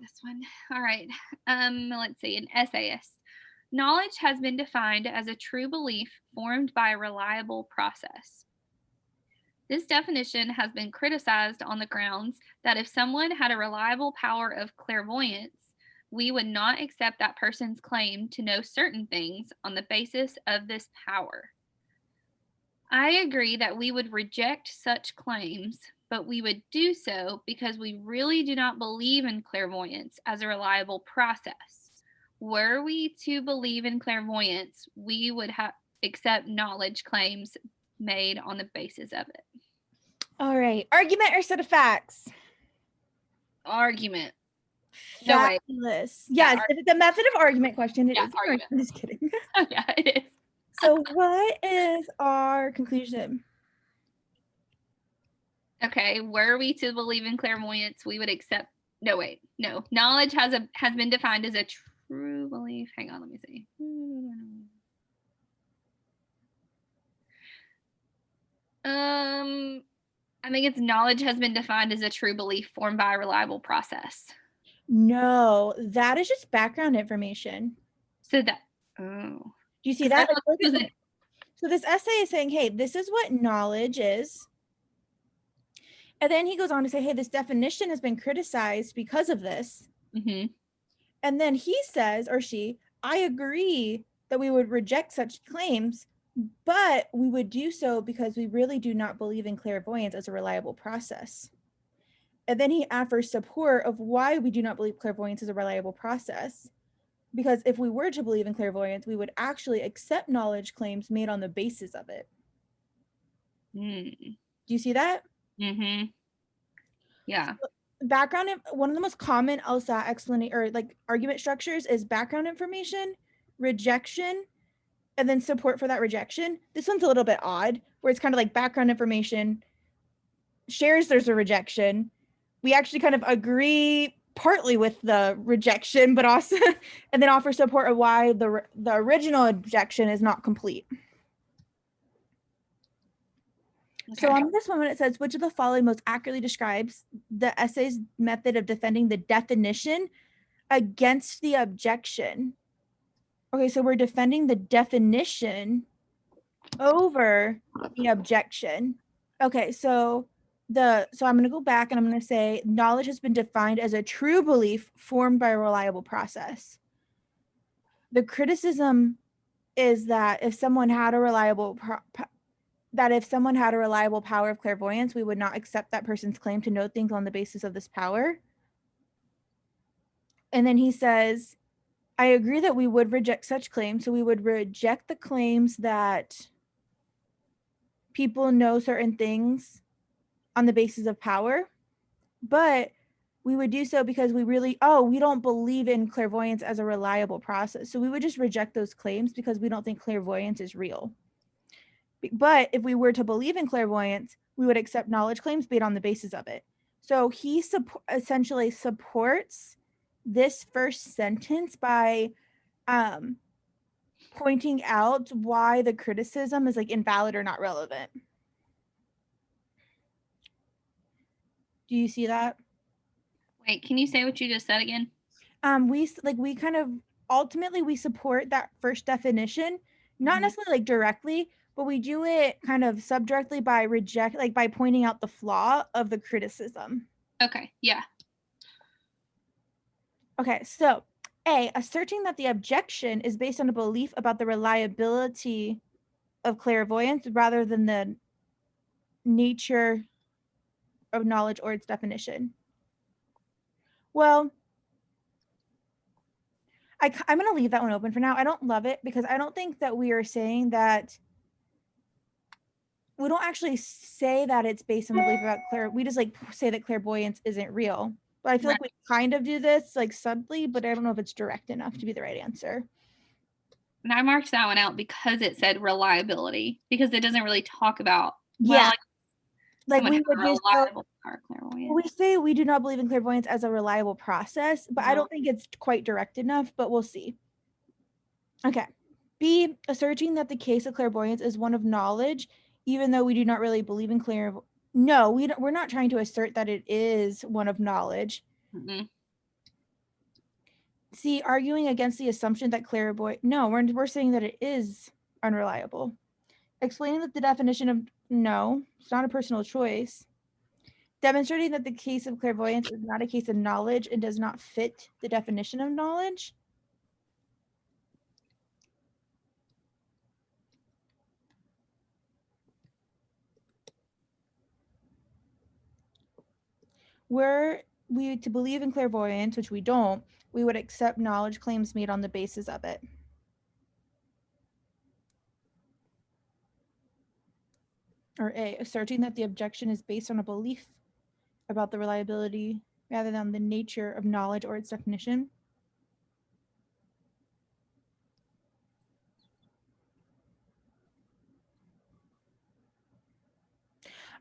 this one. All right. Let's see. An essayist. Knowledge has been defined as a true belief formed by a reliable process. This definition has been criticized on the grounds that if someone had a reliable power of clairvoyance, we would not accept that person's claim to know certain things on the basis of this power. I agree that we would reject such claims, but we would do so because we really do not believe in clairvoyance as a reliable process. Were we to believe in clairvoyance, we would accept knowledge claims made on the basis of it. All right. Argument or set of facts? Argument. No, wait. Fabulous. Yes, if it's a method of argument question, it is argument. I'm just kidding. Yeah, it is. So what is our conclusion? Okay, were we to believe in clairvoyance, we would accept. No, wait. No. Knowledge has been defined as a true belief. Hang on, let me see. I think it's knowledge has been defined as a true belief formed by a reliable process. No, that is just background information. So that, do you see that? So this essay is saying, hey, this is what knowledge is. And then he goes on to say, hey, this definition has been criticized because of this. Mm-hmm. And then he says, or she, I agree that we would reject such claims, but we would do so because we really do not believe in clairvoyance as a reliable process. And then he offers support of why we do not believe clairvoyance is a reliable process. Because if we were to believe in clairvoyance, we would actually accept knowledge claims made on the basis of it. Do you see that? Mm-hmm. Yeah. Background, one of the most common LSAT explanation or like argument structures is background information, rejection, and then support for that rejection. This one's a little bit odd, where it's kind of like background information, shares there's a rejection. We actually kind of agree partly with the rejection, but also, and then offer support of why the original objection is not complete. Okay. So on this one, when it says, which of the following most accurately describes the essay's method of defending the definition against the objection? Okay, so we're defending the definition over the objection. Okay, so I'm going to go back and I'm going to say knowledge has been defined as a true belief formed by a reliable process. The criticism is that if someone had a reliable power of clairvoyance, we would not accept that person's claim to know things on the basis of this power. And then he says, I agree that we would reject such claims. So we would reject the claims that people know certain things on the basis of power, but we would do so because we don't believe in clairvoyance as a reliable process. So we would just reject those claims because we don't think clairvoyance is real. But if we were to believe in clairvoyance, we would accept knowledge claims based on the basis of it. So he essentially supports this first sentence by pointing out why the criticism is like invalid or not relevant. Do you see that? Wait, can you say what you just said again? We kind of ultimately we support that first definition, not necessarily like directly, but we do it kind of subdirectly by pointing out the flaw of the criticism. Okay, yeah. Okay, so A, asserting that the objection is based on a belief about the reliability of clairvoyance rather than the nature of knowledge or its definition. Well, I'm going to leave that one open for now. I don't love it because I don't think that we are saying that we don't actually say that it's based on the belief about we just like say that clairvoyance isn't real. But I feel like we kind of do this like subtly, but I don't know if it's direct enough to be the right answer. And I marked that one out because it said reliability, because it doesn't really talk about like we would use we say we do not believe in clairvoyance as a reliable process, but I don't think it's quite direct enough, but we'll see. Okay. B, asserting that the case of clairvoyance is one of knowledge, even though we do not really believe in clairvoyance. No, we're not trying to assert that it is one of knowledge. See, arguing against the assumption that clairvoyance, no, we're saying that it is unreliable. Explaining that the definition of, no, it's not a personal choice. Demonstrating that the case of clairvoyance is not a case of knowledge and does not fit the definition of knowledge. Were we to believe in clairvoyance, which we don't, we would accept knowledge claims made on the basis of it. Or A, asserting that the objection is based on a belief about the reliability rather than the nature of knowledge or its definition.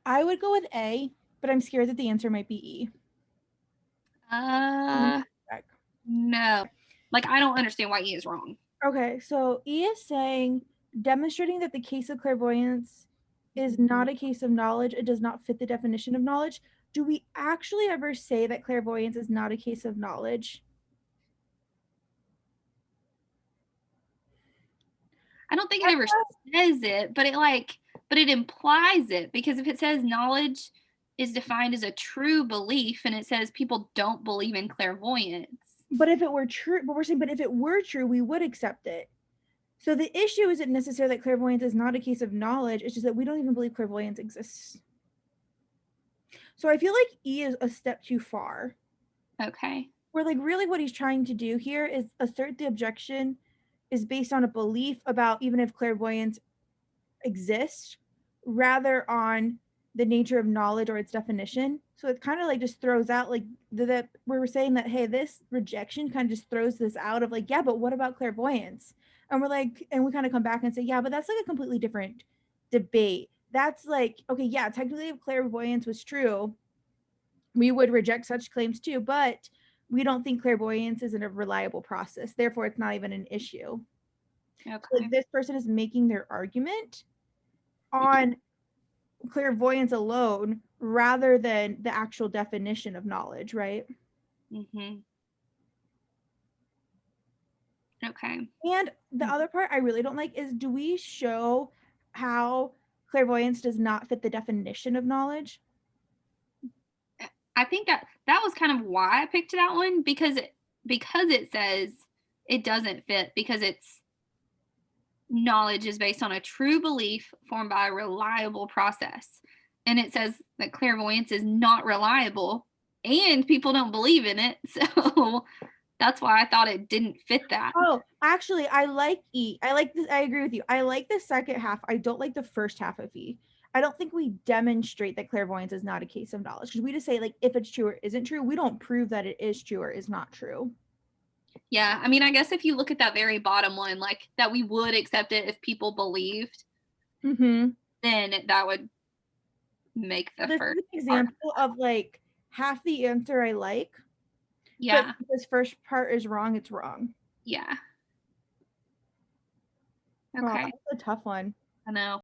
I would go with A, but I'm scared that the answer might be E. No. Like, I don't understand why E is wrong. Okay, so E is saying demonstrating that the case of clairvoyance is not a case of knowledge. It does not fit the definition of knowledge. Do we actually ever say that clairvoyance is not a case of knowledge? I don't think it ever says it, but it implies it, because if it says knowledge is defined as a true belief and it says people don't believe in clairvoyance. But if it were true, but we're saying, but if it were true, we would accept it. So the issue isn't necessarily that clairvoyance is not a case of knowledge. It's just that we don't even believe clairvoyance exists. So I feel like E is a step too far. Okay. Where like really what he's trying to do here is assert the objection is based on a belief about even if clairvoyance exists, rather on the nature of knowledge or its definition. So it kind of like just throws out like that we're saying that, hey, this rejection kind of just throws this out of like, yeah, but what about clairvoyance? And we're like, and we kind of come back and say, yeah, but that's like a completely different debate. That's like, okay, yeah, technically if clairvoyance was true, we would reject such claims too, but we don't think clairvoyance is a reliable process. Therefore, it's not even an issue. Okay. Like this person is making their argument on clairvoyance alone rather than the actual definition of knowledge, right? Mm-hmm. Okay. And the other part I really don't like is, do we show how clairvoyance does not fit the definition of knowledge? I think that was kind of why I picked that one, because it says it doesn't fit, because it's knowledge is based on a true belief formed by a reliable process. And it says that clairvoyance is not reliable and people don't believe in it. So that's why I thought it didn't fit that. Oh, actually, I like E. I like this. I agree with you. I like the second half. I don't like the first half of E. I don't think we demonstrate that clairvoyance is not a case of knowledge, because we just say like if it's true or isn't true. We don't prove that it is true or is not true. Yeah, I mean, I guess if you look at that very bottom one, like that we would accept it if people believed, then that would make the first example of like half the answer I like. Yeah. But this first part is wrong, it's wrong. Yeah. Okay. Oh, that's a tough one. I know.